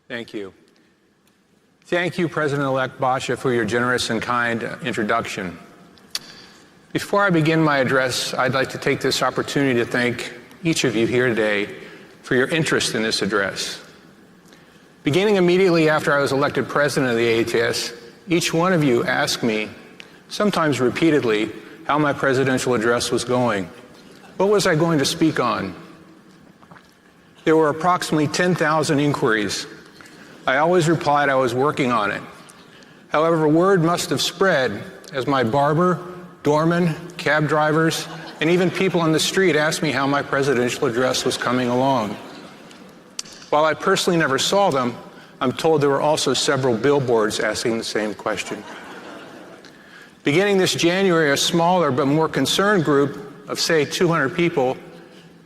Thank you. Thank you, President-elect Basha, for your generous and kind introduction. Before I begin my address, I'd like to take this opportunity to thank each of you here today for your interest in this address. Beginning immediately after I was elected president of the AATS, each one of you asked me, sometimes repeatedly, how my presidential address was going. What was I going to speak on? There were approximately 10,000 inquiries. I always replied I was working on it. However, word must have spread as my barber, doorman, cab drivers, and even people on the street asked me how my presidential address was coming along. While I personally never saw them, I'm told there were also several billboards asking the same question. Beginning this January, a smaller but more concerned group of, say, 200 people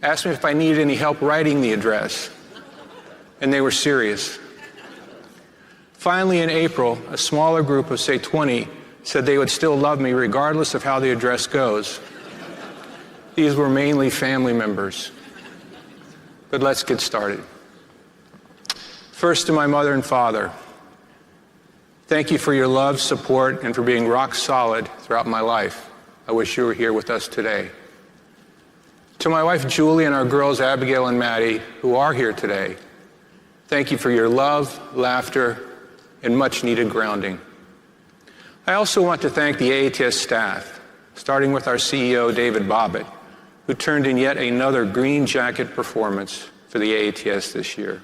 asked me if I needed any help writing the address, and they were serious. Finally, in April, a smaller group of, say, 20 said they would still love me regardless of how the address goes. These were mainly family members. But let's get started. First, to my mother and father, thank you for your love, support, and for being rock solid throughout my life. I wish you were here with us today. To my wife, Julie, and our girls, Abigail and Maddie, who are here today, thank you for your love, laughter, and much-needed grounding. I also want to thank the AATS staff, starting with our CEO, David Bobbitt, who turned in yet another green jacket performance for the AATS this year.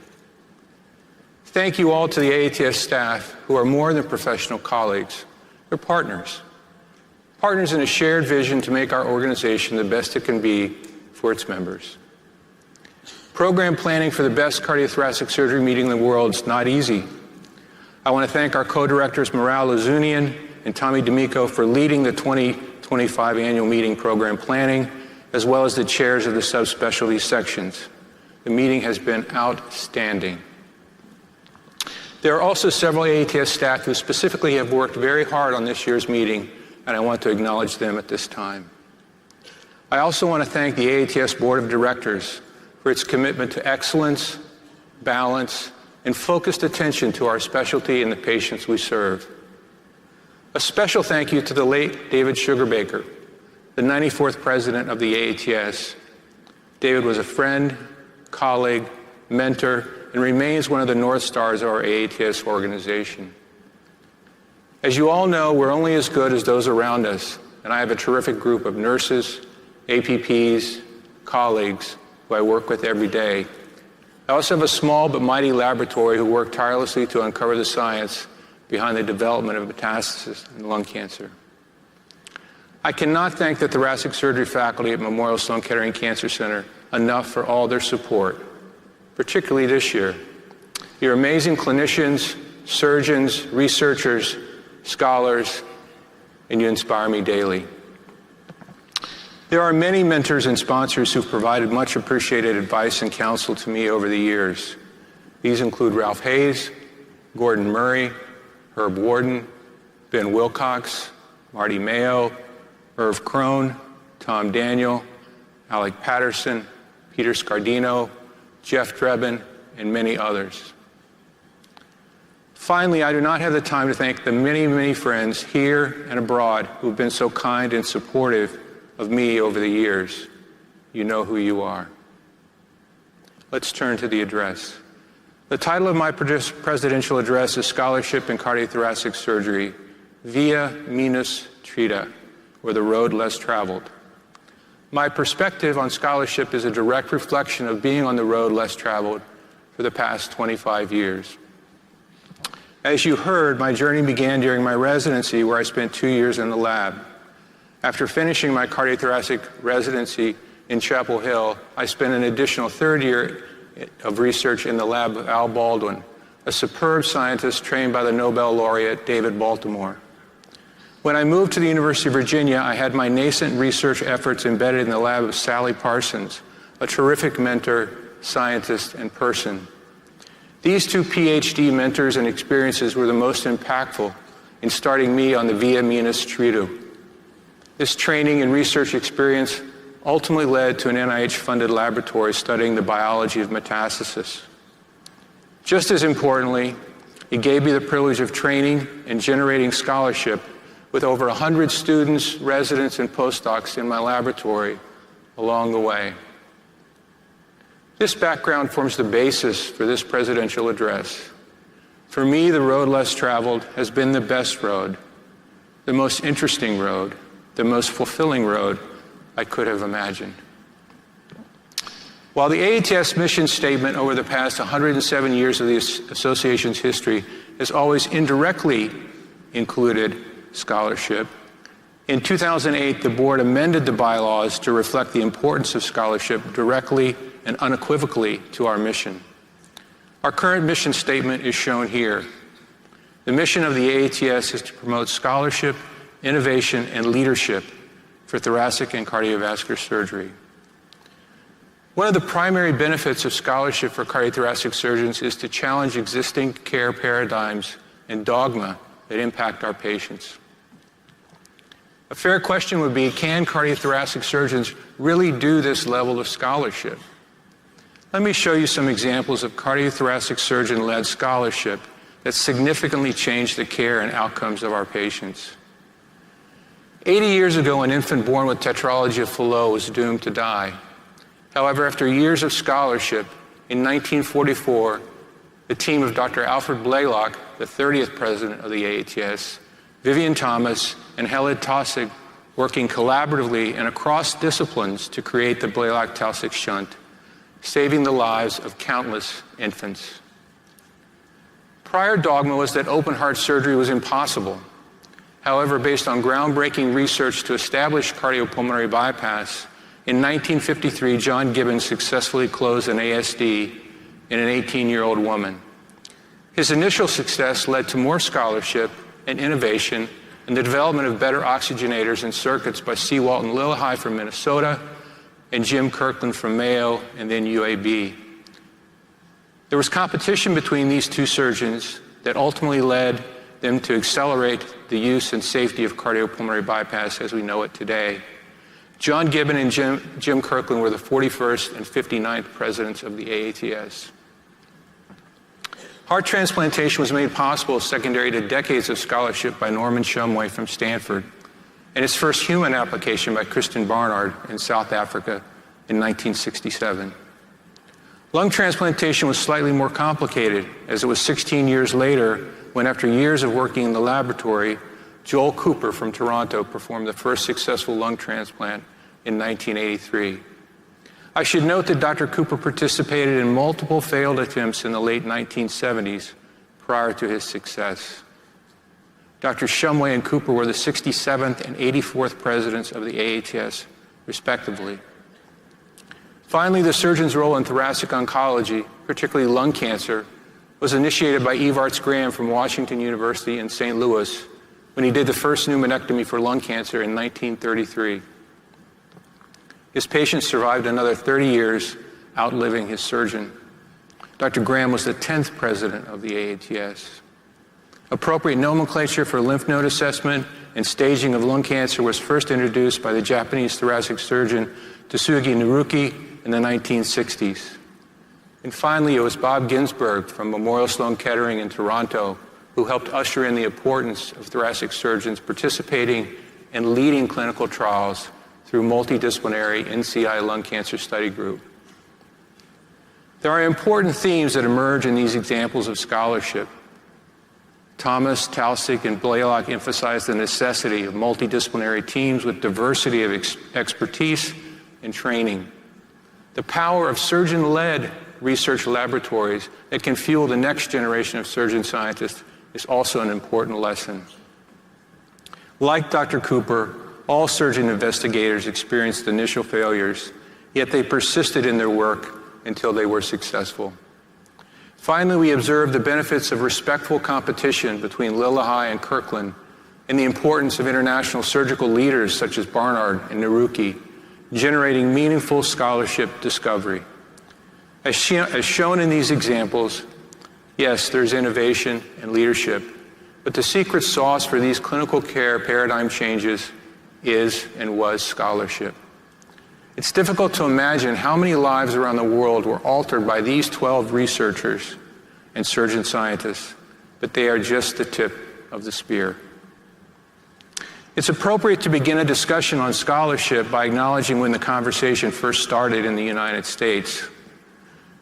Thank you all to the AATS staff, who are more than professional colleagues. They're partners. Partners in a shared vision to make our organization the best it can be for its members. Program planning for the best cardiothoracic surgery meeting in the world is not easy. I want to thank our co-directors, Maral Lazunian and Tommy D'Amico, for leading the 2025 annual meeting program planning, as well as the chairs of the subspecialty sections. The meeting has been outstanding. There are also several AATS staff who specifically have worked very hard on this year's meeting, and I want to acknowledge them at this time. I also want to thank the AATS Board of Directors for its commitment to excellence, balance, and focused attention to our specialty and the patients we serve. A special thank you to the late David Sugarbaker, the 94th president of the AATS. David was a friend, colleague, mentor, and remains one of the North Stars of our AATS organization. As you all know, we're only as good as those around us, and I have a terrific group of nurses, APPs, colleagues who I work with every day. I also have a small but mighty laboratory who work tirelessly to uncover the science behind the development of metastasis in lung cancer. I cannot thank the thoracic surgery faculty at Memorial Sloan Kettering Cancer Center enough for all their support, particularly this year. You're amazing clinicians, surgeons, researchers, scholars, and you inspire me daily. There are many mentors and sponsors who've provided much appreciated advice and counsel to me over the years. These include Ralph Hayes, Gordon Murray, Herb Warden, Ben Wilcox, Marty Mayo, Irv Crone, Tom Daniel, Alec Patterson, Peter Scardino, Jeff Drebin, and many others. Finally, I do not have the time to thank the many, many friends here and abroad who've been so kind and supportive of me over the years. You know who you are. Let's turn to the address. The title of my presidential address is Scholarship in Cardiothoracic Surgery, Via Minus Trita, or the road less traveled. My perspective on scholarship is a direct reflection of being on the road less traveled for the past 25 years. As you heard, my journey began during my residency, where I spent 2 years in the lab. After finishing my cardiothoracic residency in Chapel Hill, I spent an additional third year of research in the lab of Al Baldwin, a superb scientist trained by the Nobel laureate David Baltimore. When I moved to the University of Virginia, I had my nascent research efforts embedded in the lab of Sally Parsons, a terrific mentor, scientist, and person. These two PhD mentors and experiences were the most impactful in starting me on the Via Minus Trita. This training and research experience ultimately led to an NIH-funded laboratory studying the biology of metastasis. Just as importantly, it gave me the privilege of training and generating scholarship with over 100 students, residents, and postdocs in my laboratory along the way. This background forms the basis for this presidential address. For me, the road less traveled has been the best road, the most interesting road, the most fulfilling road I could have imagined. While the AATS mission statement over the past 107 years of the association's history has always indirectly included scholarship, in 2008, the board amended the bylaws to reflect the importance of scholarship directly and unequivocally to our mission. Our current mission statement is shown here. The mission of the AATS is to promote scholarship, innovation, and leadership for thoracic and cardiovascular surgery. One of the primary benefits of scholarship for cardiothoracic surgeons is to challenge existing care paradigms and dogma that impact our patients. A fair question would be, can cardiothoracic surgeons really do this level of scholarship? Let me show you some examples of cardiothoracic surgeon-led scholarship that significantly changed the care and outcomes of our patients. 80 years ago, an infant born with tetralogy of Fallot was doomed to die. However, after years of scholarship, in 1944, the team of Dr. Alfred Blaylock, the 30th president of the AATS, Vivian Thomas, and Helid Taussig, working collaboratively and across disciplines to create the Blaylock-Taussig shunt, saving the lives of countless infants. Prior dogma was that open heart surgery was impossible. However, based on groundbreaking research to establish cardiopulmonary bypass, in 1953, John Gibbons successfully closed an ASD in an 18-year-old woman. His initial success led to more scholarship and innovation and the development of better oxygenators and circuits by C. Walton Lillehei from Minnesota and Jim Kirkland from Mayo and then UAB. There was competition between these two surgeons that ultimately led them to accelerate the use and safety of cardiopulmonary bypass as we know it today. John Gibbon and Jim Kirkland were the 41st and 59th presidents of the AATS. Heart transplantation was made possible secondary to decades of scholarship by Norman Shumway from Stanford, and its first human application by Christian Barnard in South Africa in 1967. Lung transplantation was slightly more complicated, as it was 16 years later when, after years of working in the laboratory, Joel Cooper from Toronto performed the first successful lung transplant in 1983. I should note that Dr. Cooper participated in multiple failed attempts in the late 1970s prior to his success. Dr. Shumway and Cooper were the 67th and 84th presidents of the AATS, respectively. Finally, the surgeon's role in thoracic oncology, particularly lung cancer, was initiated by Evarts Graham from Washington University in St. Louis when he did the first pneumonectomy for lung cancer in 1933. His patient survived another 30 years, outliving his surgeon. Dr. Graham was the 10th president of the AATS. Appropriate nomenclature for lymph node assessment and staging of lung cancer was first introduced by the Japanese thoracic surgeon Tsugi Naruki in the 1960s. And finally, it was Bob Ginsberg from Memorial Sloan Kettering in Toronto who helped usher in the importance of thoracic surgeons participating and leading clinical trials through multidisciplinary NCI lung cancer study group. There are important themes that emerge in these examples of scholarship. Thomas, Taussig, and Blaylock emphasized the necessity of multidisciplinary teams with diversity of expertise and training. The power of surgeon-led research laboratories that can fuel the next generation of surgeon scientists is also an important lesson. Like Dr. Cooper, all surgeon investigators experienced initial failures, yet they persisted in their work until they were successful. Finally, we observed the benefits of respectful competition between Lillehei and Kirkland and the importance of international surgical leaders such as Barnard and Naruki, generating meaningful scholarship discovery. As shown in these examples, yes, there's innovation and leadership, but the secret sauce for these clinical care paradigm changes is and was scholarship. It's difficult to imagine how many lives around the world were altered by these 12 researchers, and surgeon scientists, but they are just the tip of the spear. It's appropriate to begin a discussion on scholarship by acknowledging when the conversation first started in the United States.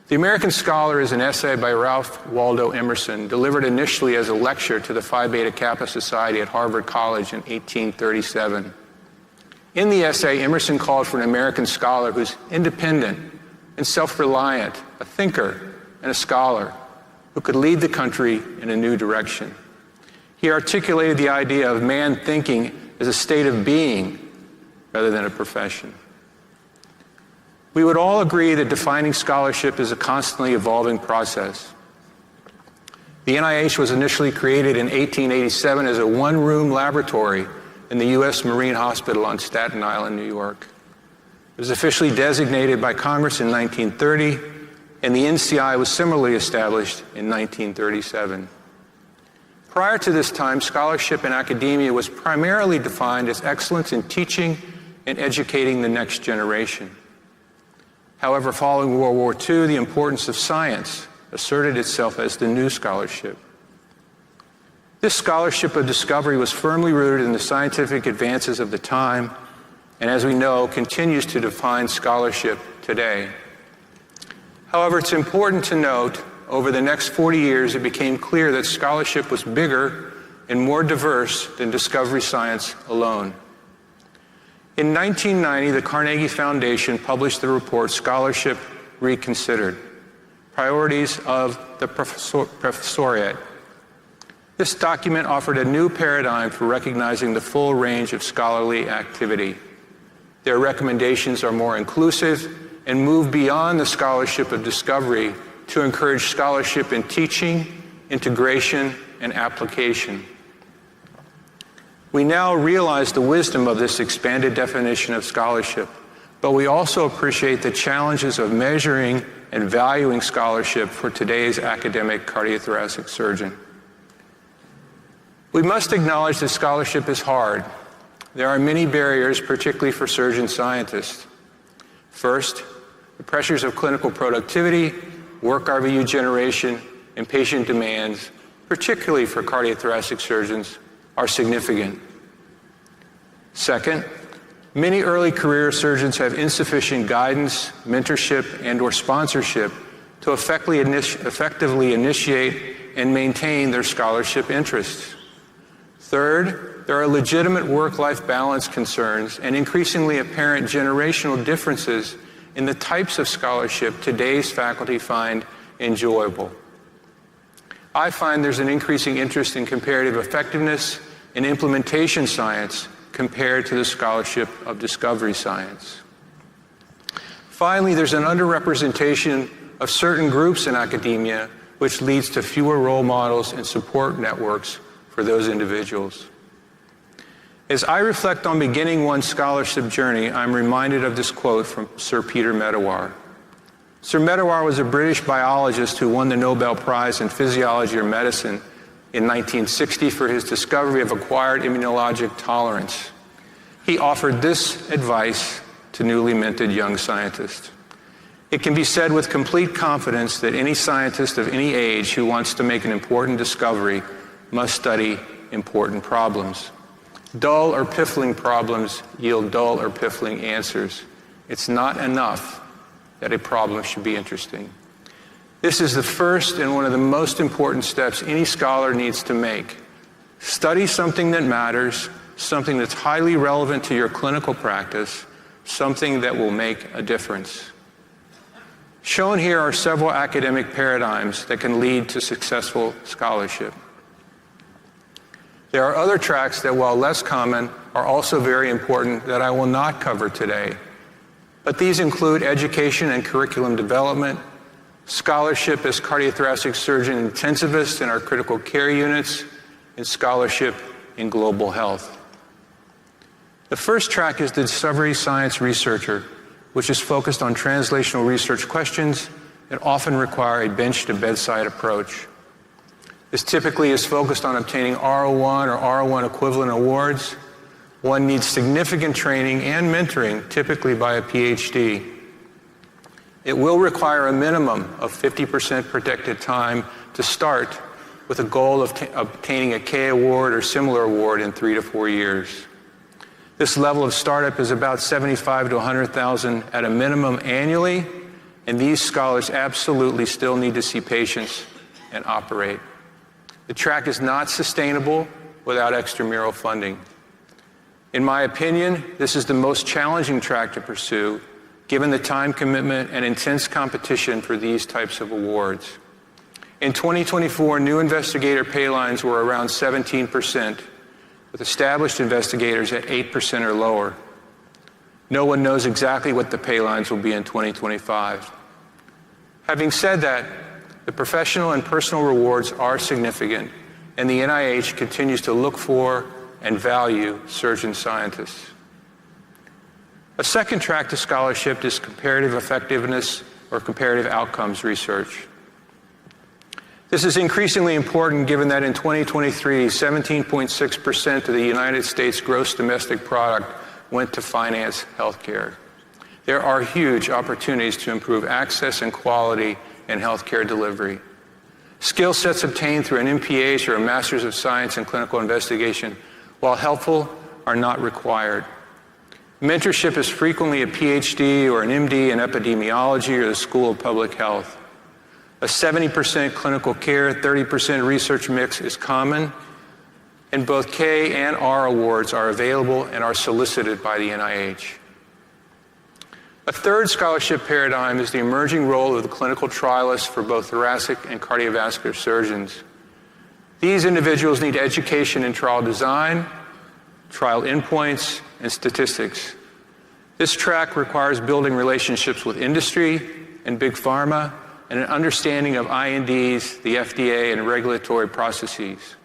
The American Scholar is an essay by Ralph Waldo Emerson, delivered initially as a lecture to the Phi Beta Kappa Society at Harvard College in 1837. In the essay, Emerson called for an American scholar who's independent and self-reliant, a thinker and a scholar, who could lead the country in a new direction. He articulated the idea of man thinking as a state of being rather than a profession. We would all agree that defining scholarship is a constantly evolving process. The NIH was initially created in 1887 as a one-room laboratory in the U.S. Marine Hospital on Staten Island, New York. It was officially designated by Congress in 1930, and the NCI was similarly established in 1937. Prior to this time, scholarship in academia was primarily defined as excellence in teaching and educating the next generation. However, following World War II, the importance of science asserted itself as the new scholarship. This scholarship of discovery was firmly rooted in the scientific advances of the time, and as we know, continues to define scholarship today. However, it's important to note, over the next 40 years, it became clear that scholarship was bigger and more diverse than discovery science alone. In 1990, the Carnegie Foundation published the report Scholarship Reconsidered, Priorities of the Professoriate. This document offered a new paradigm for recognizing the full range of scholarly activity. Their recommendations are more inclusive and move beyond the scholarship of discovery to encourage scholarship in teaching, integration, and application. We now realize the wisdom of this expanded definition of scholarship, but we also appreciate the challenges of measuring and valuing scholarship for today's academic cardiothoracic surgeon. We must acknowledge that scholarship is hard. There are many barriers, particularly for surgeon scientists. First, the pressures of clinical productivity, work RVU generation, and patient demands, particularly for cardiothoracic surgeons, are significant. Second, many early career surgeons have insufficient guidance, mentorship, and/or sponsorship to effectively initiate and maintain their scholarship interests. Third, there are legitimate work-life balance concerns and increasingly apparent generational differences in the types of scholarship today's faculty find enjoyable. I find there's an increasing interest in comparative effectiveness and implementation science compared to the scholarship of discovery science. Finally, there's an underrepresentation of certain groups in academia, which leads to fewer role models and support networks for those individuals. As I reflect on beginning one's scholarship journey, I'm reminded of this quote from Sir Peter Medawar. Sir Medawar was a British biologist who won the Nobel Prize in Physiology or Medicine in 1960 for his discovery of acquired immunologic tolerance. He offered this advice to newly minted young scientists. It can be said with complete confidence that any scientist of any age who wants to make an important discovery must study important problems. Dull or piffling problems yield dull or piffling answers. It's not enough that a problem should be interesting. This is the first and one of the most important steps any scholar needs to make. Study something that matters, something that's highly relevant to your clinical practice, something that will make a difference. Shown here are several academic paradigms that can lead to successful scholarship. There are other tracks that, while less common, are also very important that I will not cover today. But these include education and curriculum development, scholarship as cardiothoracic surgeon intensivist in our critical care units, and scholarship in global health. The first track is the discovery science researcher, which is focused on translational research questions that often require a bench-to-bedside approach. This typically is focused on obtaining R01 or R01 equivalent awards. One needs significant training and mentoring, typically by a PhD. It will require a minimum of 50% protected time to start, with a goal of obtaining a K award or similar award in 3 to 4 years. This level of startup is about 75 to 100,000 at a minimum annually, and these scholars absolutely still need to see patients and operate. The track is not sustainable without extramural funding. In my opinion, this is the most challenging track to pursue, given the time commitment and intense competition for these types of awards. In 2024, new investigator pay lines were around 17%, with established investigators at 8% or lower. No one knows exactly what the pay lines will be in 2025. Having said that, the professional and personal rewards are significant, and the NIH continues to look for and value surgeon scientists. A second track to scholarship is comparative effectiveness or comparative outcomes research. This is increasingly important given that in 2023, 17.6% of the United States gross domestic product went to finance healthcare. There are huge opportunities to improve access and quality in healthcare delivery. Skill sets obtained through an MPH or a Master's of Science in Clinical Investigation, while helpful, are not required. Mentorship is frequently a PhD or an MD in epidemiology or the School of Public Health. A 70% clinical care, 30% research mix is common, and both K and R awards are available and are solicited by the NIH. A third scholarship paradigm is the emerging role of the clinical trialists for both thoracic and cardiovascular surgeons. These individuals need education in trial design, trial endpoints, and statistics. This track requires building relationships with industry and big pharma, and an understanding of INDs, the FDA, and regulatory processes.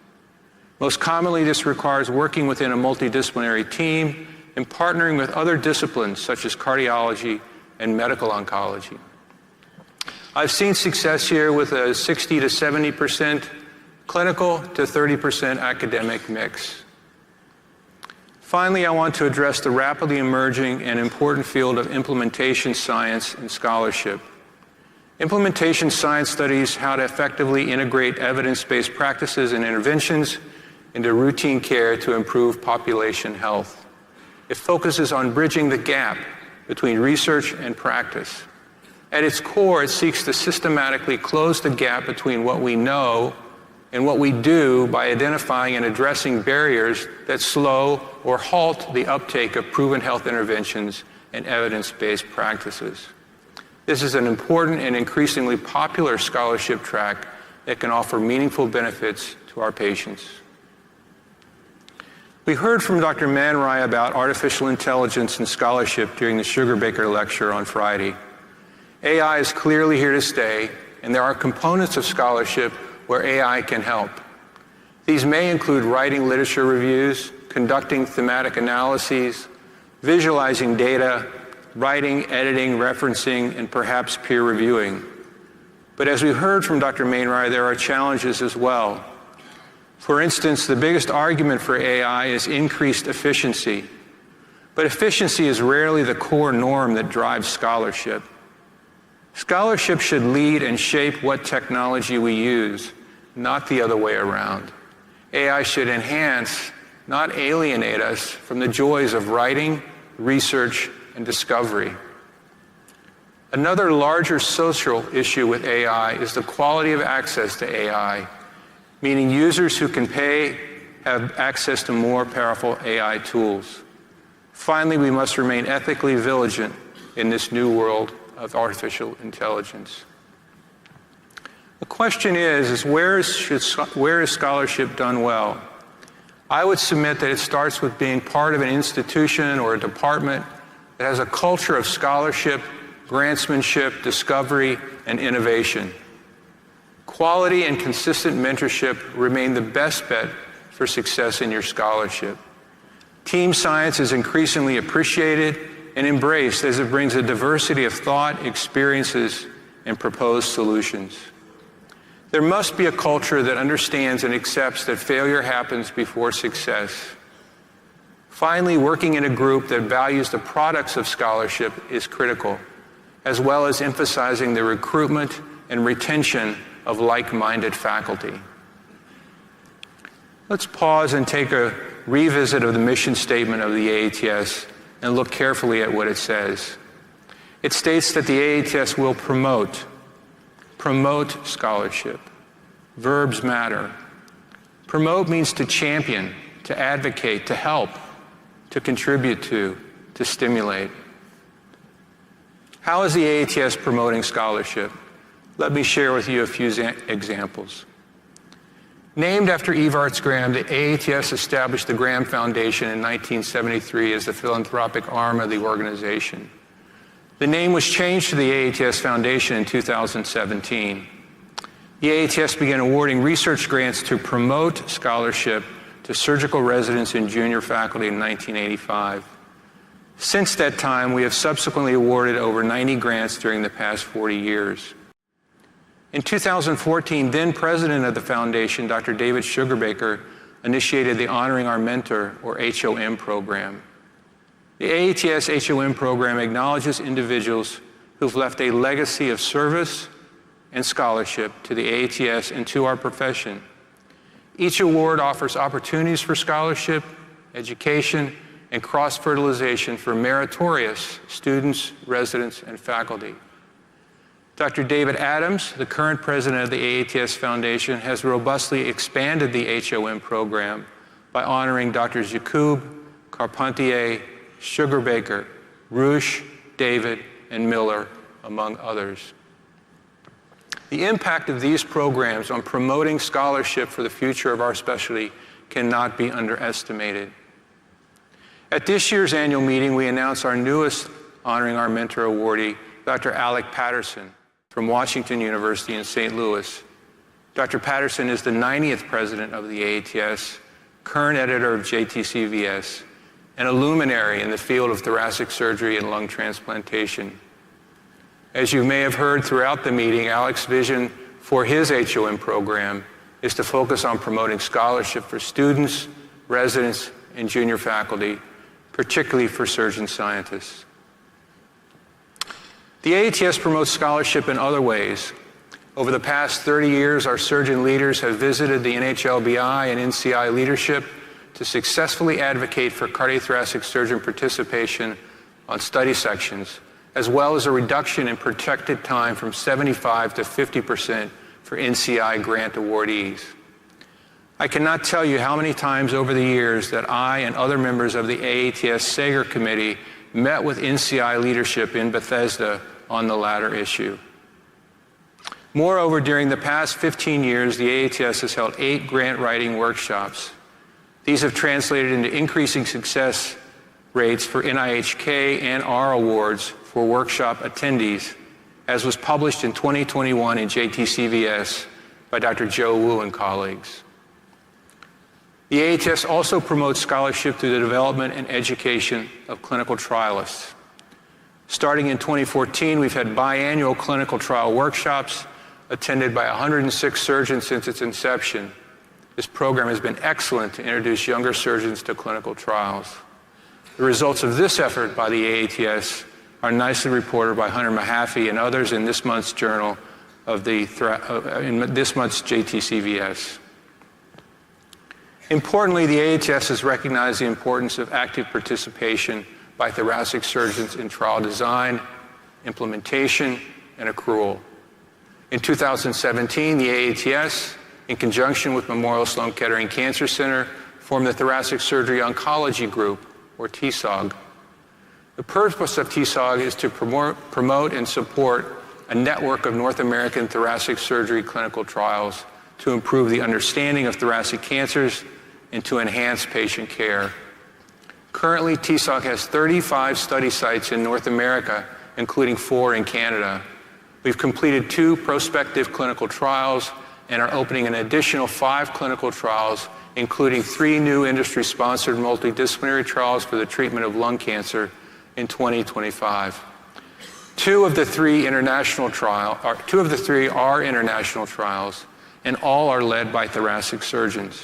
Most commonly, this requires working within a multidisciplinary team and partnering with other disciplines such as cardiology and medical oncology. I've seen success here with a 60 to 70% clinical to 30% academic mix. Finally, I want to address the rapidly emerging and important field of implementation science and scholarship. Implementation science studies how to effectively integrate evidence-based practices and interventions into routine care to improve population health. It focuses on bridging the gap between research and practice. At its core, it seeks to systematically close the gap between what we know and what we do by identifying and addressing barriers that slow or halt the uptake of proven health interventions and evidence-based practices. This is an important and increasingly popular scholarship track that can offer meaningful benefits to our patients. We heard from Dr. Man Rai about artificial intelligence and scholarship during the Sugar-Baker lecture on Friday. AI is clearly here to stay, and there are components of scholarship where AI can help. These may include writing literature reviews, conducting thematic analyses, visualizing data, writing, editing, referencing, and perhaps peer reviewing. But as we heard from Dr. Man Rai, there are challenges as well. For instance, the biggest argument for AI is increased efficiency. But efficiency is rarely the core norm that drives scholarship. Scholarship should lead and shape what technology we use, not the other way around. AI should enhance, not alienate us from the joys of writing, research, and discovery. Another larger social issue with AI is the quality of access to AI, meaning users who can pay have access to more powerful AI tools. Finally, we must remain ethically vigilant in this new world of artificial intelligence. The question is where is scholarship done well? I would submit that it starts with being part of an institution or a department that has a culture of scholarship, grantsmanship, discovery, and innovation. Quality and consistent mentorship remain the best bet for success in your scholarship. Team science is increasingly appreciated and embraced as it brings a diversity of thought, experiences, and proposed solutions. There must be a culture that understands and accepts that failure happens before success. Finally, working in a group that values the products of scholarship is critical. as well as emphasizing the recruitment and retention of like-minded faculty. Let's pause and take a revisit of the mission statement of the AATS and look carefully at what it says. It states that the AATS will promote scholarship. Verbs matter. Promote means to champion, to advocate, to help, to contribute to stimulate. How is the AATS promoting scholarship? Let me share with you a few examples. Named after Evarts Graham, the AATS established the Graham Foundation in 1973 as the philanthropic arm of the organization. The name was changed to the AATS Foundation in 2017. The AATS began awarding research grants to promote scholarship to surgical residents and junior faculty in 1985. Since that time, we have subsequently awarded over 90 grants during the past 40 years. In 2014, then president of the foundation, Dr. David Sugarbaker, initiated the Honoring Our Mentor, or HOM program. The AATS HOM program acknowledges individuals who've left a legacy of service and scholarship to the AATS and to our profession. Each award offers opportunities for scholarship, education, and cross-fertilization for meritorious students, residents, and faculty. Dr. David Adams, the current president of the AATS Foundation, has robustly expanded the HOM program by honoring Drs. Yacoub, Carpentier, Sugarbaker, Roosh, David, and Miller, among others. The impact of these programs on promoting scholarship for the future of our specialty cannot be underestimated. At this year's annual meeting, we announced our newest Honoring Our Mentor awardee, Dr. Alec Patterson, from Washington University in St. Louis. Dr. Patterson is the 90th president of the AATS, current editor of JTCVS, and a luminary in the field of thoracic surgery and lung transplantation. As you may have heard throughout the meeting, Alec's vision for his HOM program is to focus on promoting scholarship for students, residents, and junior faculty, particularly for surgeon scientists. The AATS promotes scholarship in other ways. Over the past 30 years, our surgeon leaders have visited the NHLBI and NCI leadership to successfully advocate for cardiothoracic surgeon participation on study sections, as well as a reduction in protected time from 75% to 50% for NCI grant awardees. I cannot tell you how many times over the years that I and other members of the AATS Sager Committee met with NCI leadership in Bethesda on the latter issue. Moreover, during the past 15 years, the AATS has held 8 grant writing workshops. These have translated into increasing success rates for NIHK and R awards for workshop attendees, as was published in 2021 in JTCVS by Dr. Joe Wu and colleagues. The AATS also promotes scholarship through the development and education of clinical trialists. Starting in 2014, we've had biannual clinical trial workshops attended by 106 surgeons since its inception. This program has been excellent to introduce younger surgeons to clinical trials. The results of this effort by the AATS are nicely reported by Hunter Mahaffey and others in this month's journal of in this month's JTCVS. Importantly, the AATS has recognized the importance of active participation by thoracic surgeons in trial design, implementation, and accrual. In 2017, the AATS, in conjunction with Memorial Sloan Kettering Cancer Center, formed the Thoracic Surgery Oncology Group, or TSOG. The purpose of TSOG is to promote and support a network of North American thoracic surgery clinical trials to improve the understanding of thoracic cancers and to enhance patient care. Currently, TSOG has 35 study sites in North America, including 4 in Canada. We've completed 2 prospective clinical trials and are opening an additional 5 clinical trials, including 3 new industry-sponsored multidisciplinary trials for the treatment of lung cancer in 2025. 2 of the 3 are international trials, and all are led by thoracic surgeons.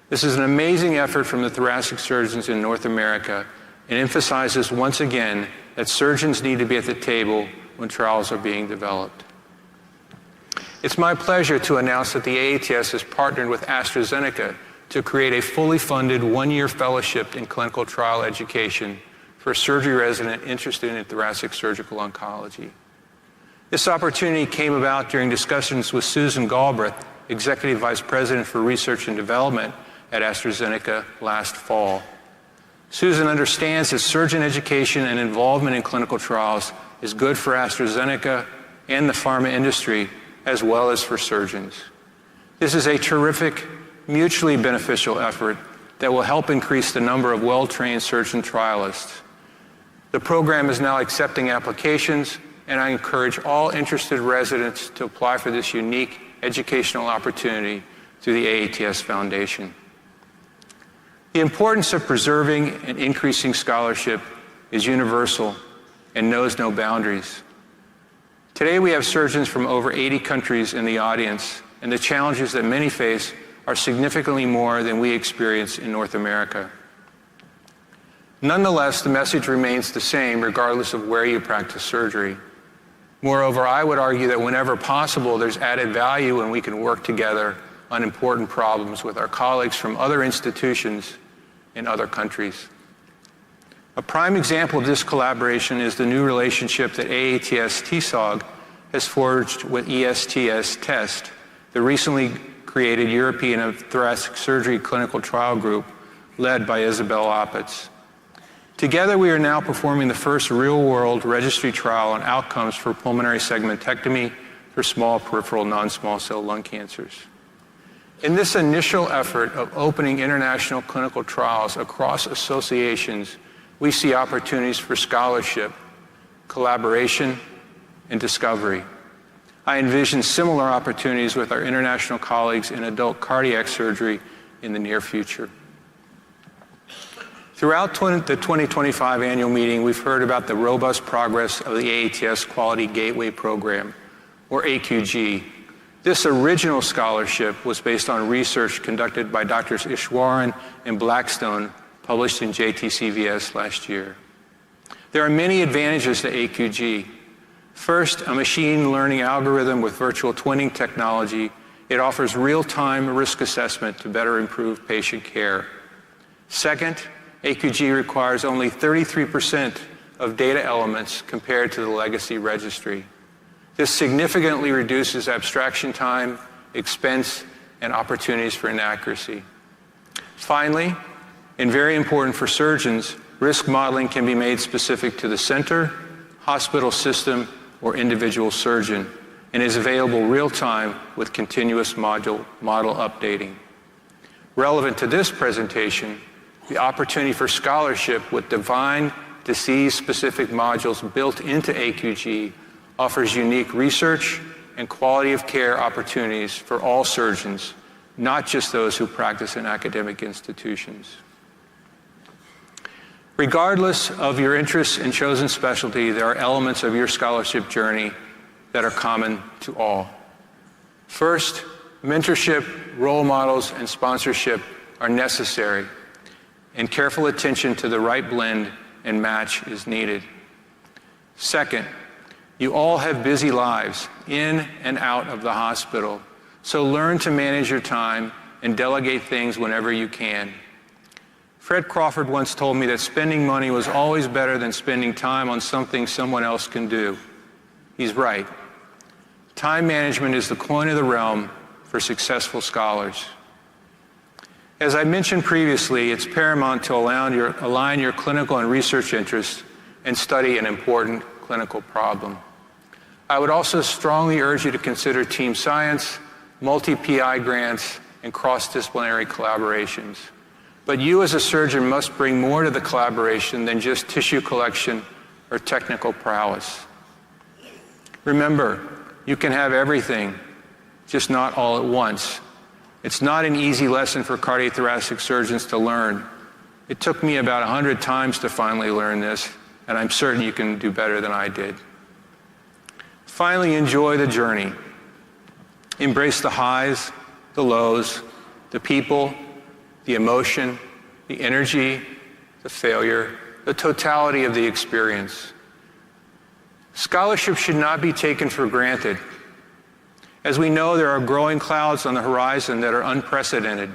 This is an amazing effort from the thoracic surgeons in North America and emphasizes once again that surgeons need to be at the table when trials are being developed. It's my pleasure to announce that the AATS has partnered with AstraZeneca to create a fully funded one-year fellowship in clinical trial education for a surgery resident interested in thoracic surgical oncology. This opportunity came about during discussions with Susan Galbraith, Executive Vice President for Research and Development at AstraZeneca last fall. Susan understands that surgeon education and involvement in clinical trials is good for AstraZeneca and the pharma industry, as well as for surgeons. This is a terrific, mutually beneficial effort that will help increase the number of well-trained surgeon trialists. The program is now accepting applications, and I encourage all interested residents to apply for this unique educational opportunity through the AATS Foundation. The importance of preserving and increasing scholarship is universal and knows no boundaries. Today we have surgeons from over 80 countries in the audience, and the challenges that many face are significantly more than we experience in North America. Nonetheless, the message remains the same regardless of where you practice surgery. Moreover, I would argue that whenever possible, there's added value when we can work together on important problems with our colleagues from other institutions in other countries. A prime example of this collaboration is the new relationship that AATS TSOG has forged with ESTS TEST, the recently created European Thoracic Surgery Clinical Trial Group led by Isabel Oppitz. Together, we are now performing the first real-world registry trial on outcomes for pulmonary segmentectomy for small peripheral non-small cell lung cancers. In this initial effort of opening international clinical trials across associations, we see opportunities for scholarship, collaboration, and discovery. I envision similar opportunities with our international colleagues in adult cardiac surgery in the near future. Throughout the 2025 annual meeting, we've heard about the robust progress of the AATS Quality Gateway Program, or AQG. This original scholarship was based on research conducted by Drs. Ishwaran and Blackstone, published in JTCVS last year. There are many advantages to AQG. First, a machine learning algorithm with virtual twinning technology. It offers real-time risk assessment to better improve patient care. Second, AQG requires only 33% of data elements compared to the legacy registry. This significantly reduces abstraction time, expense, and opportunities for inaccuracy. Finally, and very important for surgeons, risk modeling can be made specific to the center, hospital system, or individual surgeon, and is available real-time with continuous model updating. Relevant to this presentation, the opportunity for scholarship with defined disease-specific modules built into AQG offers unique research and quality of care opportunities for all surgeons, not just those who practice in academic institutions. Regardless of your interests and chosen specialty, there are elements of your scholarship journey that are common to all. First, mentorship, role models, and sponsorship are necessary, and careful attention to the right blend and match is needed. Second, you all have busy lives in and out of the hospital, so learn to manage your time and delegate things whenever you can. Fred Crawford once told me that spending money was always better than spending time on something someone else can do. He's right. Time management is the coin of the realm for successful scholars. As I mentioned previously, it's paramount to align your clinical and research interests and study an important clinical problem. I would also strongly urge you to consider team science, multi-PI grants, and cross-disciplinary collaborations. But you as a surgeon must bring more to the collaboration than just tissue collection or technical prowess. Remember, you can have everything, just not all at once. It's not an easy lesson for cardiothoracic surgeons to learn. It took me about 100 times to finally learn this, and I'm certain you can do better than I did. Finally, enjoy the journey. Embrace the highs, the lows, the people, the emotion, the energy, the failure, the totality of the experience. Scholarship should not be taken for granted. As we know, there are growing clouds on the horizon that are unprecedented.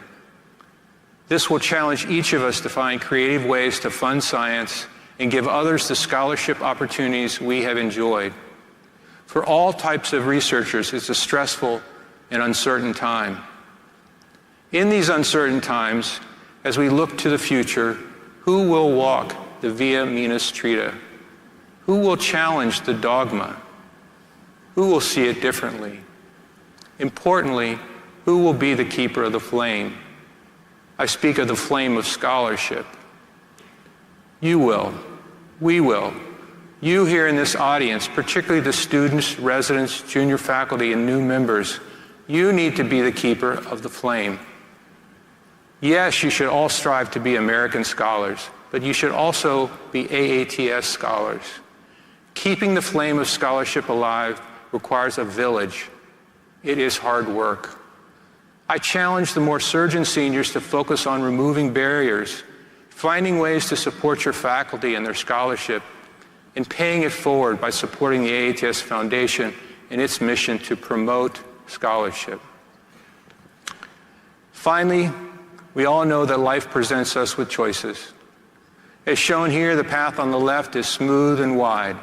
This will challenge each of us to find creative ways to fund science and give others the scholarship opportunities we have enjoyed. For all types of researchers, it's a stressful and uncertain time. In these uncertain times, as we look to the future, who will walk the Via Minas Trita? Who will challenge the dogma? Who will see it differently? Importantly, who will be the keeper of the flame? I speak of the flame of scholarship. You will. We will. You here in this audience, particularly the students, residents, junior faculty, and new members, you need to be the keeper of the flame. Yes, you should all strive to be American scholars, but you should also be AATS scholars. Keeping the flame of scholarship alive requires a village. It is hard work. I challenge the more surgeon seniors to focus on removing barriers, finding ways to support your faculty and their scholarship, and paying it forward by supporting the AATS Foundation in its mission to promote scholarship. Finally, we all know that life presents us with choices. As shown here, the path on the left is smooth and wide.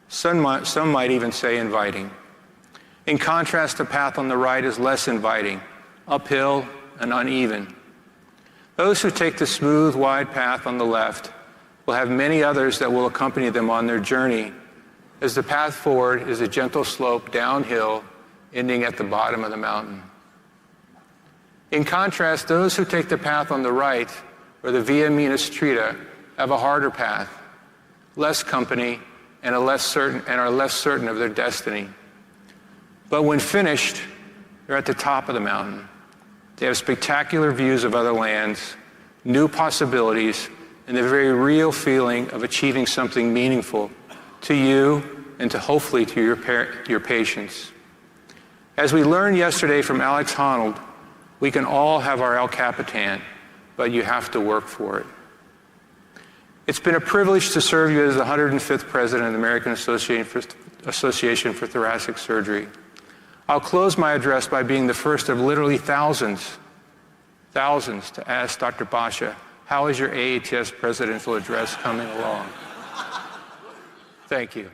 Some might even say inviting. In contrast, the path on the right is less inviting, uphill and uneven. Those who take the smooth, wide path on the left will have many others that will accompany them on their journey, as the path forward is a gentle slope downhill, ending at the bottom of the mountain. In contrast, those who take the path on the right, or the Via Minas Trita, have a harder path, less company, and are less certain of their destiny. But when finished, they're at the top of the mountain. They have spectacular views of other lands, new possibilities, and the very real feeling of achieving something meaningful to you and to hopefully to your patients. As we learned yesterday from Alex Honnold, we can all have our El Capitan, but you have to work for it. It's been a privilege to serve you as the 105th president of the American Association for Thoracic Surgery. I'll close my address by being the first of literally thousands to ask Dr. Basha, how is your AATS presidential address coming along? Thank you.